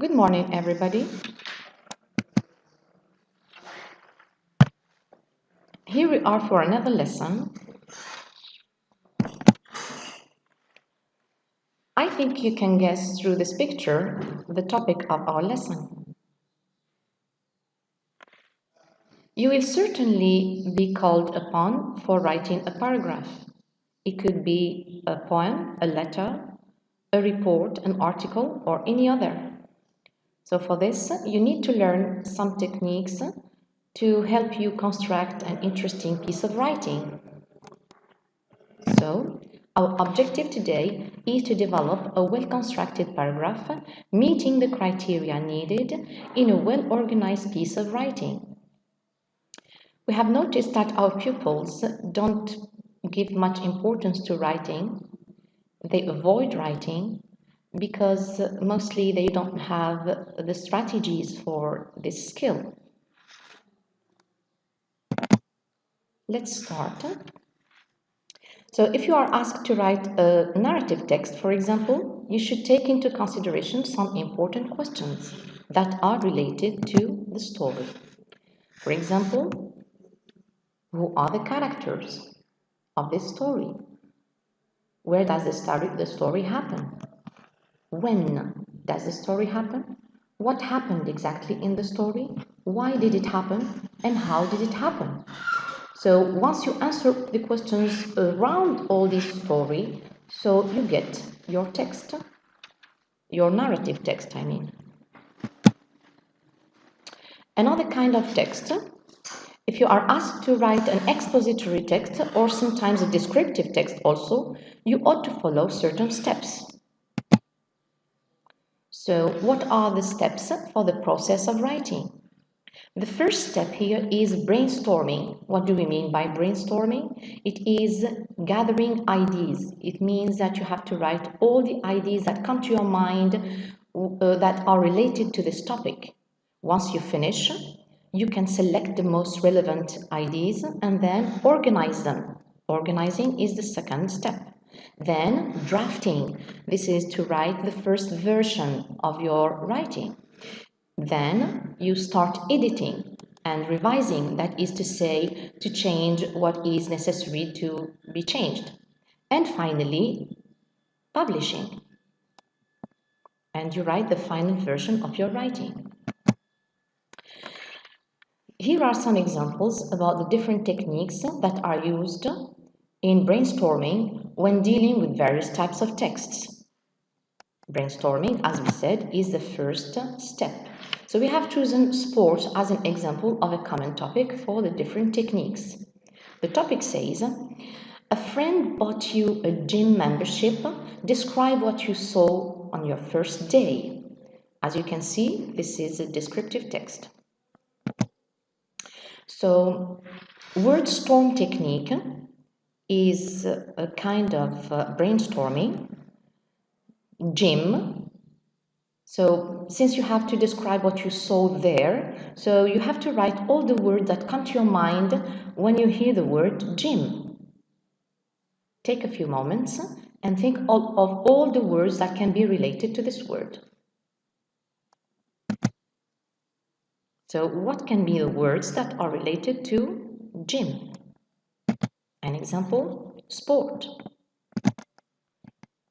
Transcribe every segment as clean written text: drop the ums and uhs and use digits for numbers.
Good morning, everybody. Here we are for another lesson. I think you can guess through this picture the topic of our lesson. You will certainly be called upon for writing a paragraph. It could be a poem, a letter, a report, an article, or any other. So for this, you need to learn some techniques to help you construct an interesting piece of writing. So, our objective today is to develop a well-constructed paragraph meeting the criteria needed in a well-organized piece of writing. We have noticed that our pupils don't give much importance to writing. They avoid writing because mostly they don't have the strategies for this skill. Let's start. So if you are asked to write a narrative text, for example, you should take into consideration some important questions that are related to the story. For example, who are the characters of this story? Where does the story happen? When does the story happen? What happened exactly in the story? Why did it happen? And how did it happen? So once you answer the questions around all this story, so you get your text, your narrative text, I mean. Another kind of text, if you are asked to write an expository text or sometimes a descriptive text also, you ought to follow certain steps. So what are the steps for the process of writing? The first step here is brainstorming. What do we mean by brainstorming? It is gathering ideas. It means that you have to write all the ideas that come to your mind that are related to this topic. Once you finish, you can select the most relevant ideas and then organize them. Organizing is the second step. Then drafting. This is to write the first version of your writing. Then you start editing and revising, that is to say, to change what is necessary to be changed. And finally, publishing. And you write the final version of your writing. Here are some examples about the different techniques that are used in brainstorming when dealing with various types of texts. Brainstorming, as we said, is the first step. So we have chosen sport as an example of a common topic for the different techniques. The topic says, a friend bought you a gym membership. Describe what you saw on your first day. As you can see, this is a descriptive text. So, word storm technique is a kind of brainstorming. Gym. So since you have to describe what you saw there, so you have to write all the words that come to your mind when you hear the word gym. Take a few moments and think of all the words that can be related to this word. So what can be the words that are related to gym? An example, sport.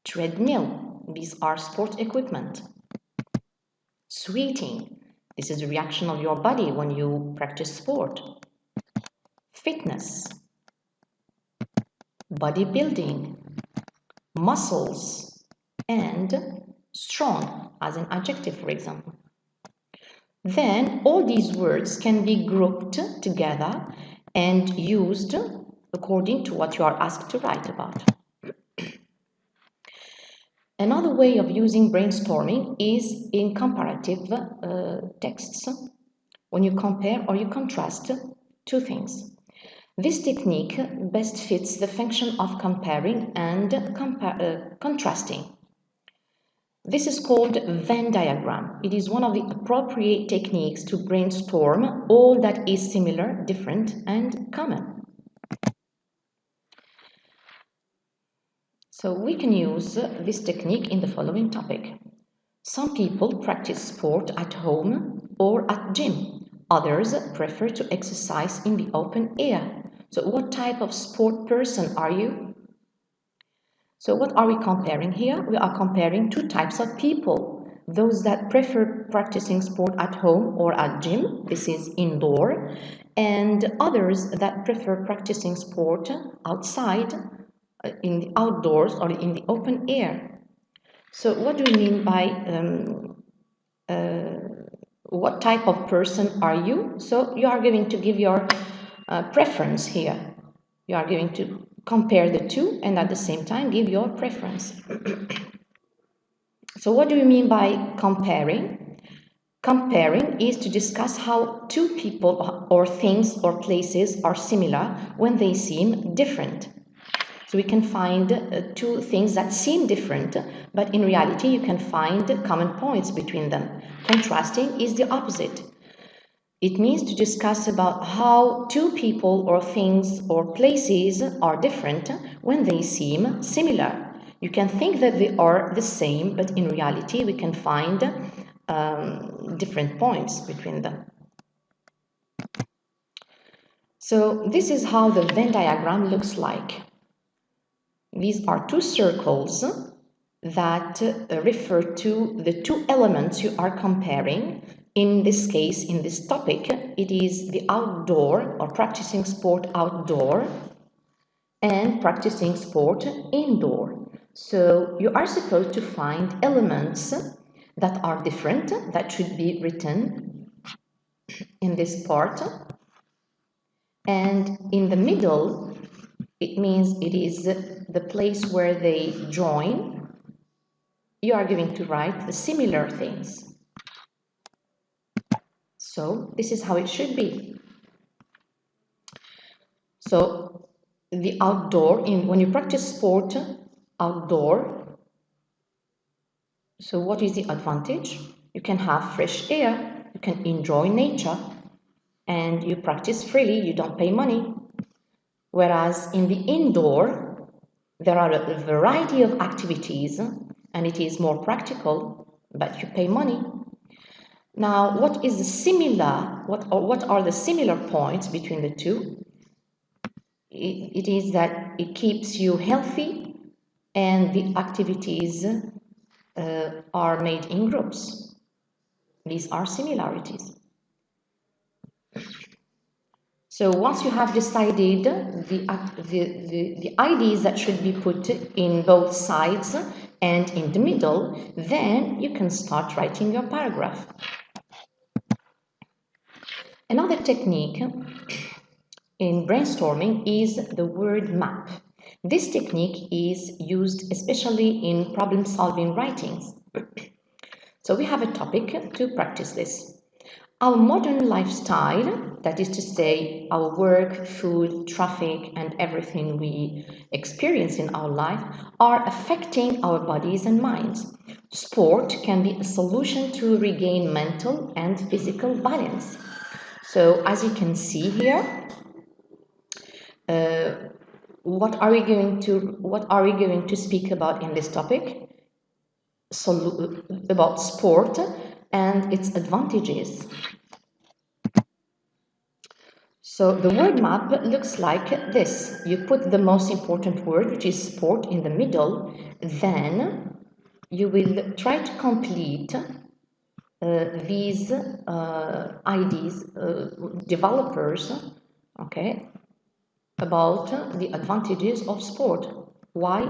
Treadmill, these are sport equipment. Sweating, this is the reaction of your body when you practice sport. Fitness, bodybuilding, muscles, and strong as an adjective, for example. Then all these words can be grouped together and used according to what you are asked to write about. Another way of using brainstorming is in comparative texts, when you compare or you contrast two things. This technique best fits the function of comparing and contrasting. This is called Venn diagram. It is one of the appropriate techniques to brainstorm all that is similar, different, and common. So we can use this technique in the following topic. Some people practice sport at home or at gym. Others prefer to exercise in the open air. So what type of sport person are you? So what are we comparing here? We are comparing two types of people. Those that prefer practicing sport at home or at gym, this is indoor, and others that prefer practicing sport outside, in the outdoors or in the open air. So what do we mean by what type of person are you? So you are going to give your preference here. You are going to compare the two and at the same time give your preference. So what do we mean by comparing? Comparing is to discuss how two people or things or places are similar when they seem different. So we can find two things that seem different, but in reality you can find common points between them. Contrasting is the opposite. It means to discuss about how two people or things or places are different when they seem similar. You can think that they are the same, but in reality we can find different points between them. So this is how the Venn diagram looks like. These are two circles that refer to the two elements you are comparing. In this case, in this topic, it is the outdoor or practicing sport outdoor and practicing sport indoor. So you are supposed to find elements that are different, that should be written in this part. And in the middle, it means it is the place where they join. You are going to write the similar things. So this is how it should be. So the outdoor, when you practice sport outdoor, so what is the advantage? You can have fresh air, you can enjoy nature, and you practice freely, you don't pay money. Whereas in the indoor, there are a variety of activities and it is more practical, but you pay money. Now, what is the similar, what are the similar points between the two? It is that it keeps you healthy and the activities are made in groups. These are similarities. So once you have decided the ideas that should be put in both sides and in the middle, then you can start writing your paragraph. Another technique in brainstorming is the word map. This technique is used especially in problem-solving writings. So we have a topic to practice this. Our modern lifestyle, that is to say, our work, food, traffic, and everything we experience in our life are affecting our bodies and minds. Sport can be a solution to regain mental and physical balance. So as you can see here, what are we going to speak about in this topic? About sport and its advantages. So the word map looks like this. You put the most important word, which is sport, in the middle. Then you will try to complete these ideas, developers, okay, about the advantages of sport. Why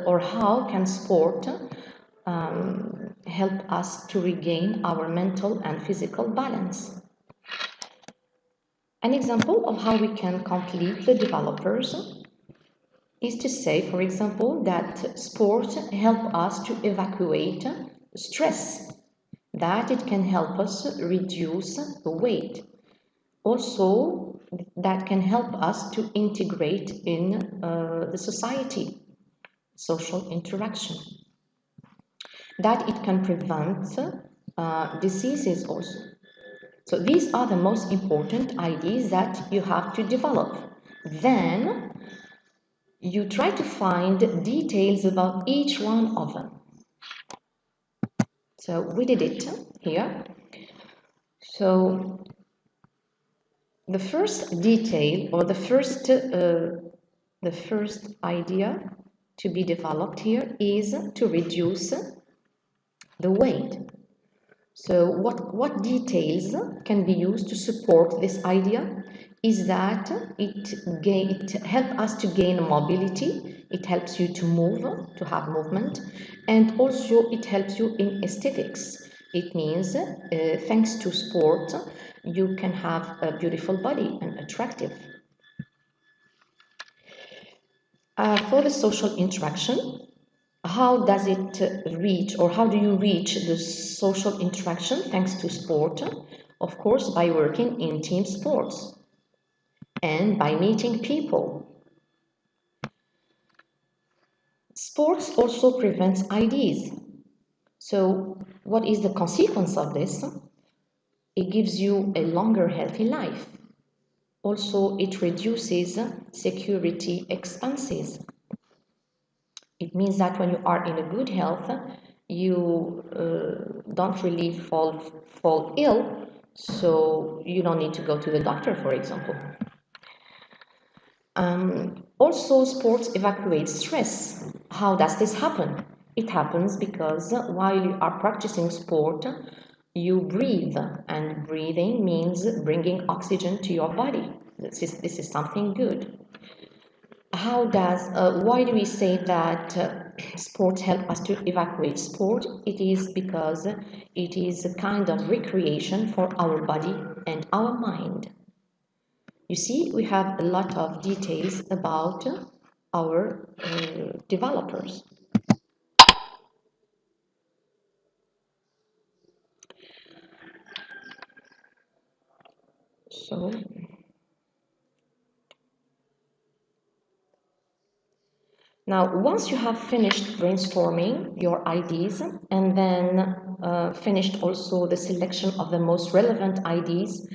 or how can sport help us to regain our mental and physical balance? An example of how we can complete the developers is to say, for example, that sport helps us to evacuate stress, that it can help us reduce the weight. Also, that can help us to integrate in the society, social interaction. That it can prevent diseases also. So these are the most important ideas that you have to develop. Then you try to find details about each one of them. So we did it here. So the first detail, or the first idea to be developed here is to reduce the weight. So what details can be used to support this idea is that it helps us to gain mobility, it helps you to move, to have movement, and also it helps you in aesthetics. It means thanks to sport, you can have a beautiful body and attractive. For the social interaction, how does it reach, or how do you reach the social interaction thanks to sport? Of course, by working in team sports and by meeting people. Sports also prevents IDs. So what is the consequence of this? It gives you a longer healthy life. Also, it reduces security expenses. It means that when you are in a good health, you don't really fall ill, so you don't need to go to the doctor, for example. Also, sports evacuate stress. How does this happen? It happens because while you are practicing sport, you breathe, and breathing means bringing oxygen to your body. This is something good. Why do we say that sports help us to evacuate sport? It is because it is a kind of recreation for our body and our mind. You see, we have a lot of details about our developers. So, now, once you have finished brainstorming your ideas and then finished also the selection of the most relevant ideas,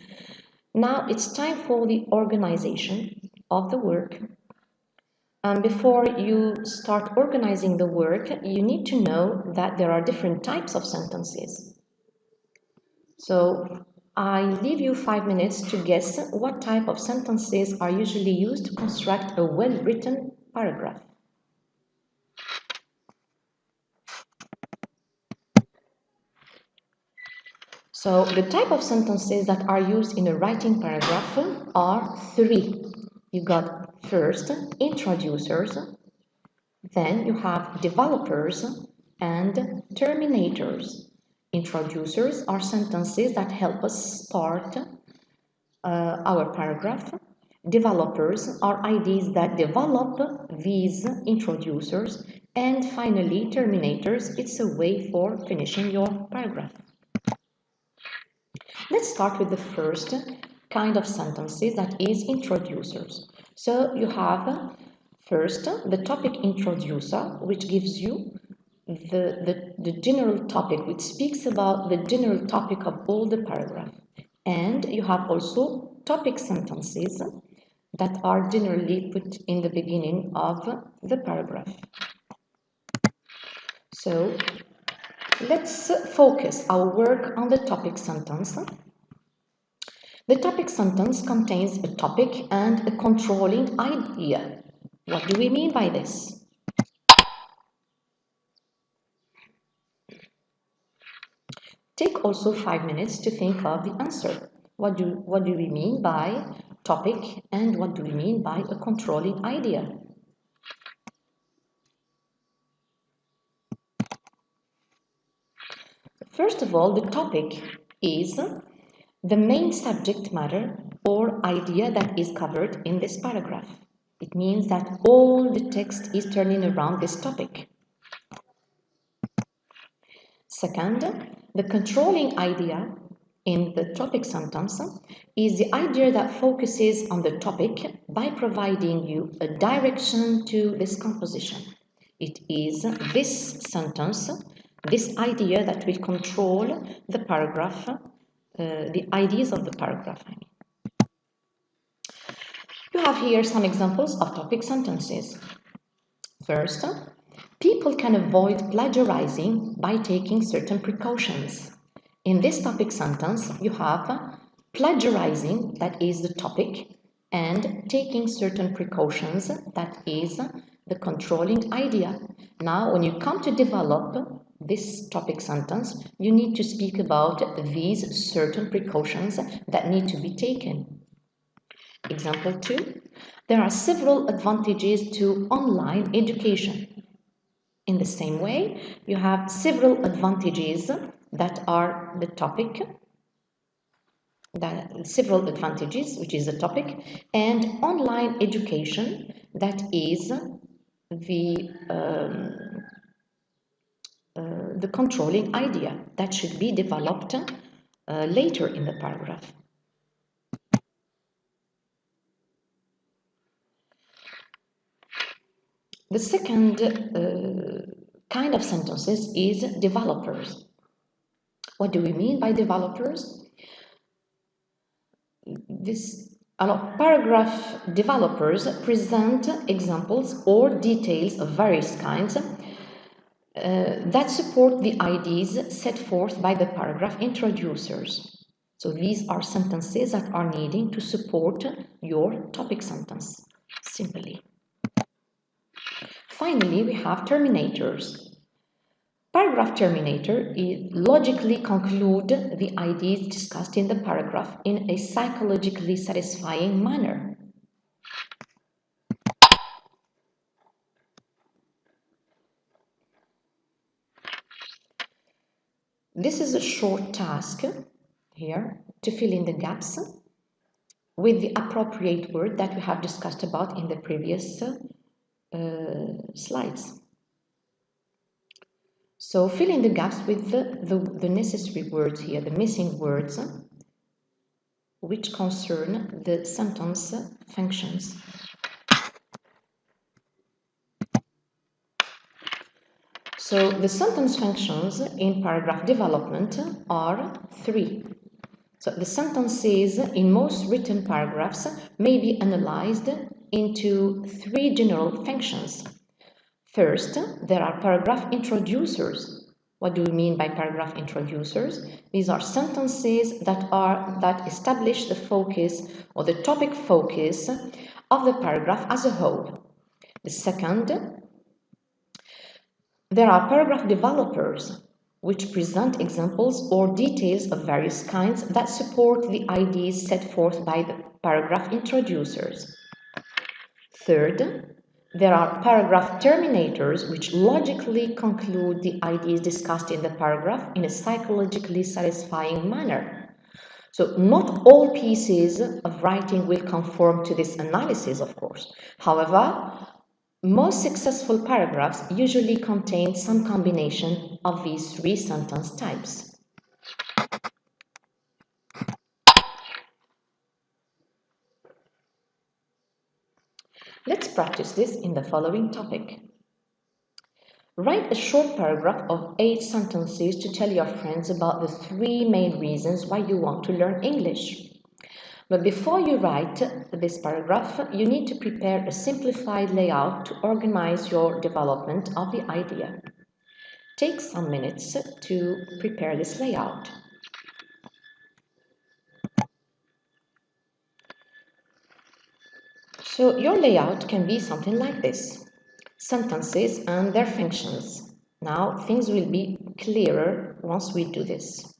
now it's time for the organization of the work. And before you start organizing the work, you need to know that there are different types of sentences. So I leave you 5 minutes to guess what type of sentences are usually used to construct a well-written paragraph. So the type of sentences that are used in a writing paragraph are 3. You got first, introducers, then you have developers and terminators. Introducers are sentences that help us start our paragraph. Developers are ideas that develop these introducers. And finally, terminators, it's a way for finishing your paragraph. Let's start with the first kind of sentences, that is introducers. So you have first the topic introducer, which gives you the general topic, which speaks about the general topic of all the paragraph. And you have also topic sentences that are generally put in the beginning of the paragraph. So let's focus our work on the topic sentence. The topic sentence contains a topic and a controlling idea. What do we mean by this? Take also 5 minutes to think of the answer. What do we mean by topic, and what do we mean by a controlling idea? First of all, the topic is the main subject matter or idea that is covered in this paragraph. It means that all the text is turning around this topic. Second, the controlling idea in the topic sentence is the idea that focuses on the topic by providing you a direction to this composition. It is this sentence, this idea, that will control the paragraph, the ideas of the paragraph. You have here some examples of topic sentences. First, People can avoid plagiarizing by taking certain precautions. In this topic sentence, you have plagiarizing, that is the topic, and taking certain precautions, that is the controlling idea. Now, when you come to develop this topic sentence, you need to speak about these certain precautions that need to be taken. Example 2, there are several advantages to online education. In the same way, you have several advantages that are the topic, several advantages, which is the topic, and online education, that is the controlling idea that should be developed later in the paragraph. The second kind of sentences is developers. What do we mean by developers? Paragraph developers present examples or details of various kinds that support the ideas set forth by the paragraph introducers. So these are sentences that are needing to support your topic sentence, simply. Finally, we have terminators. Paragraph terminator logically conclude the ideas discussed in the paragraph in a psychologically satisfying manner. This is a short task here to fill in the gaps with the appropriate word that we have discussed about in the previous slides. So fill in the gaps with the necessary words here, the missing words, which concern the sentence functions. So the sentence functions in paragraph development are 3. So the sentences in most written paragraphs may be analyzed into 3 general functions. First, there are paragraph introducers. What do we mean by paragraph introducers? These are sentences that establish the focus or the topic focus of the paragraph as a whole. The second, there are paragraph developers, which present examples or details of various kinds that support the ideas set forth by the paragraph introducers. Third, there are paragraph terminators, which logically conclude the ideas discussed in the paragraph in a psychologically satisfying manner. So not all pieces of writing will conform to this analysis, of course. However, most successful paragraphs usually contain some combination of these 3 sentence types. Let's practice this in the following topic. Write a short paragraph of 8 sentences to tell your friends about the 3 main reasons why you want to learn English. But before you write this paragraph, you need to prepare a simplified layout to organize your development of the idea. Take some minutes to prepare this layout. So your layout can be something like this. Sentences and their functions. Now things will be clearer once we do this.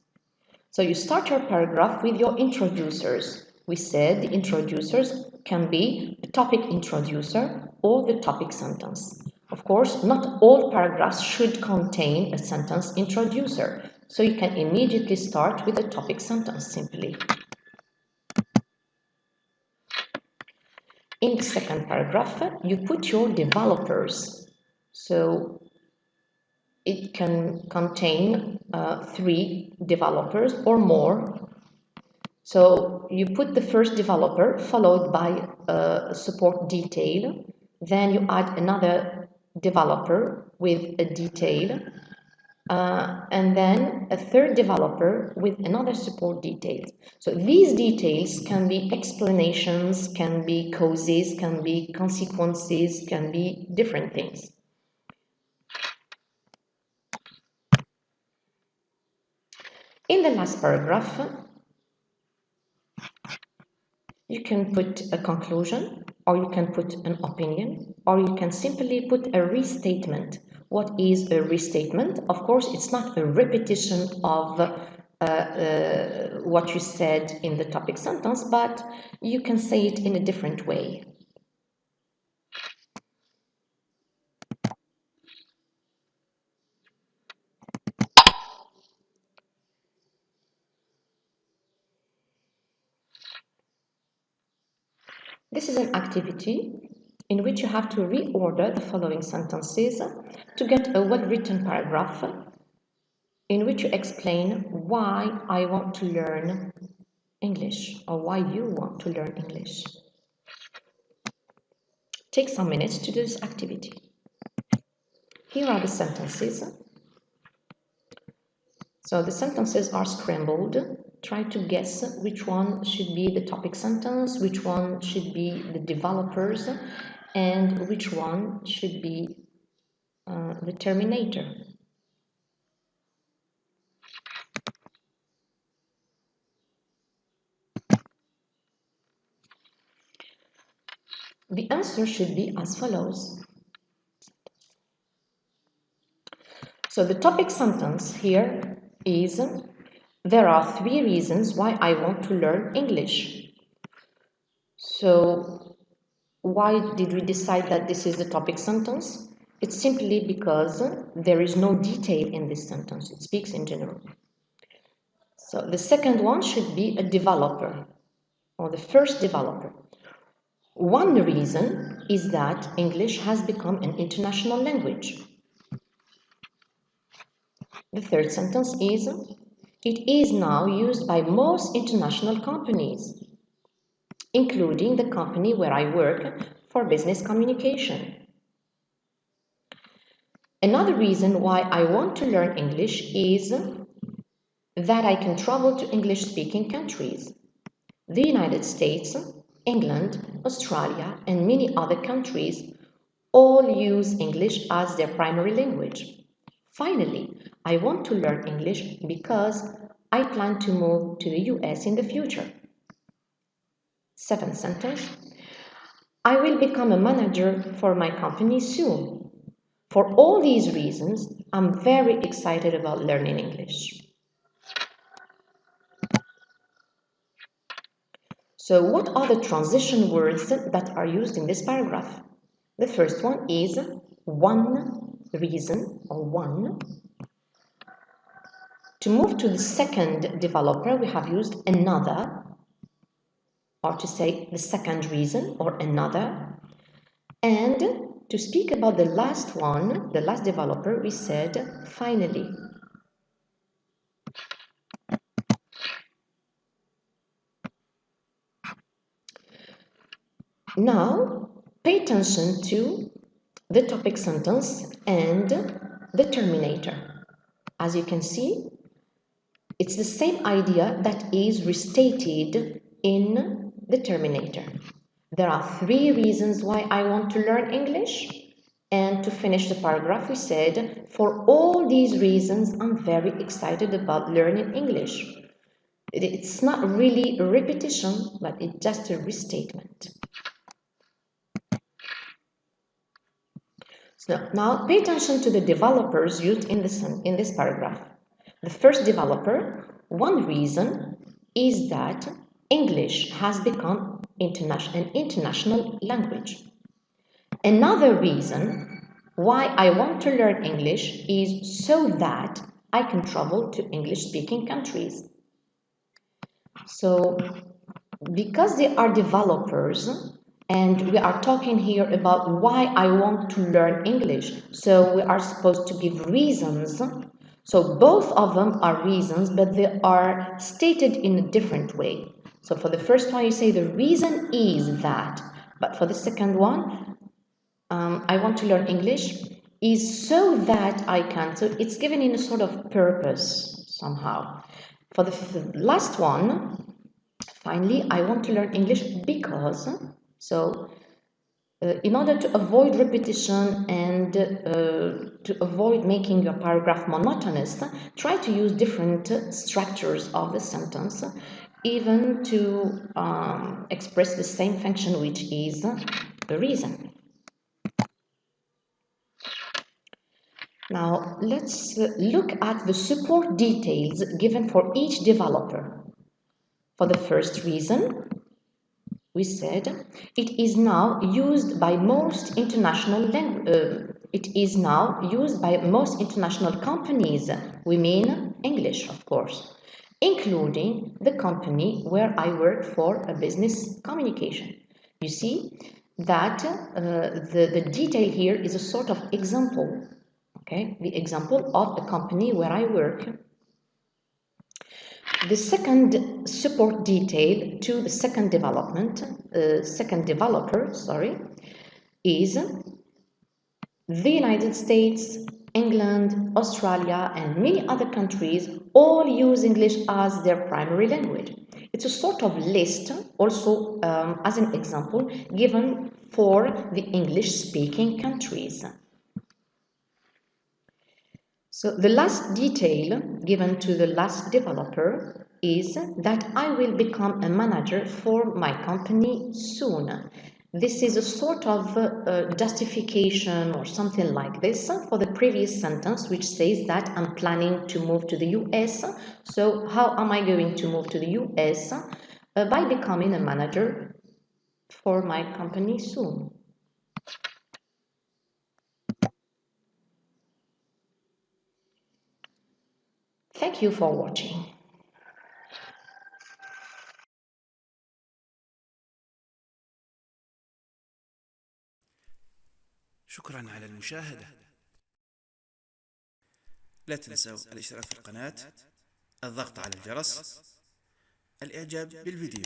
So you start your paragraph with your introducers. We said the introducers can be the topic introducer or the topic sentence. Of course, not all paragraphs should contain a sentence introducer, so you can immediately start with a topic sentence simply. In the second paragraph, you put your developers. So it can contain 3 developers or more. So you put the first developer followed by a support detail. Then you add another developer with a detail. And then a third developer with another support detail. So these details can be explanations, can be causes, can be consequences, can be different things. In the last paragraph, you can put a conclusion, or you can put an opinion, or you can simply put a restatement. What is a restatement? Of course, it's not a repetition of what you said in the topic sentence, but you can say it in a different way. This is an activity in which you have to reorder the following sentences to get a well-written paragraph in which you explain why I want to learn English, or why you want to learn English. Take some minutes to do this activity. Here are the sentences. So the sentences are scrambled. Try to guess which one should be the topic sentence, which one should be the developers, and which one should be the terminator. The answer should be as follows. So the topic sentence here is, there are 3 reasons why I want to learn English. So why did we decide that this is the topic sentence? It's simply because there is no detail in this sentence. It speaks in general. So the second one should be a developer, or the first developer. One reason is that English has become an international language. The third sentence is, it is now used by most international companies, including the company where I work for business communication. Another reason why I want to learn English is that I can travel to English-speaking countries. The United States, England, Australia, and many other countries all use English as their primary language. Finally, I want to learn English because I plan to move to the US in the future. 7th sentence. I will become a manager for my company soon. For all these reasons, I'm very excited about learning English. So what are the transition words that are used in this paragraph? The first one is one reason, or one. To move to the second developer, we have used another, or to say the second reason, or another. And to speak about the last one, the last developer, we said finally. Now, pay attention to the topic sentence and the terminator. As you can see, it's the same idea that is restated in the terminator. There are 3 reasons why I want to learn English. And to finish the paragraph, we said, for all these reasons, I'm very excited about learning English. It's not really a repetition, but it's just a restatement. So now pay attention to the developers used in this paragraph. The first developer, one reason is that English has become an international language. Another reason why I want to learn English is so that I can travel to English-speaking countries. So, because they are developers, and we are talking here about why I want to learn English, so we are supposed to give reasons. So both of them are reasons, but they are stated in a different way. So for the first one, you say the reason is that, but for the second one, I want to learn English is so that I can. So it's given in a sort of purpose somehow. For the last one, finally, I want to learn English because. So In order to avoid repetition and to avoid making your paragraph monotonous, try to use different structures of the sentence, even to express the same function, which is the reason. Now, let's look at the support details given for each developer. For the first reason, we said it is now used by most international companies. We mean English, of course, including the company where I work for a business communication. You see that the detail here is a sort of example, okay? The example of a company where I work. The second support detail to the second developer, is the United States, England, Australia, and many other countries all use English as their primary language. It's a sort of list, also as an example, given for the English-speaking countries. So the last detail given to the last developer is that I will become a manager for my company soon. This is a sort of justification or something like this for the previous sentence, which says that I'm planning to move to the US. So how am I going to move to the US? By becoming a manager for my company soon. Thank you for watching. شكرا على المشاهدة. لا تنسوا الاشتراك في القناة، الضغط على الجرس، الإعجاب بالفيديو.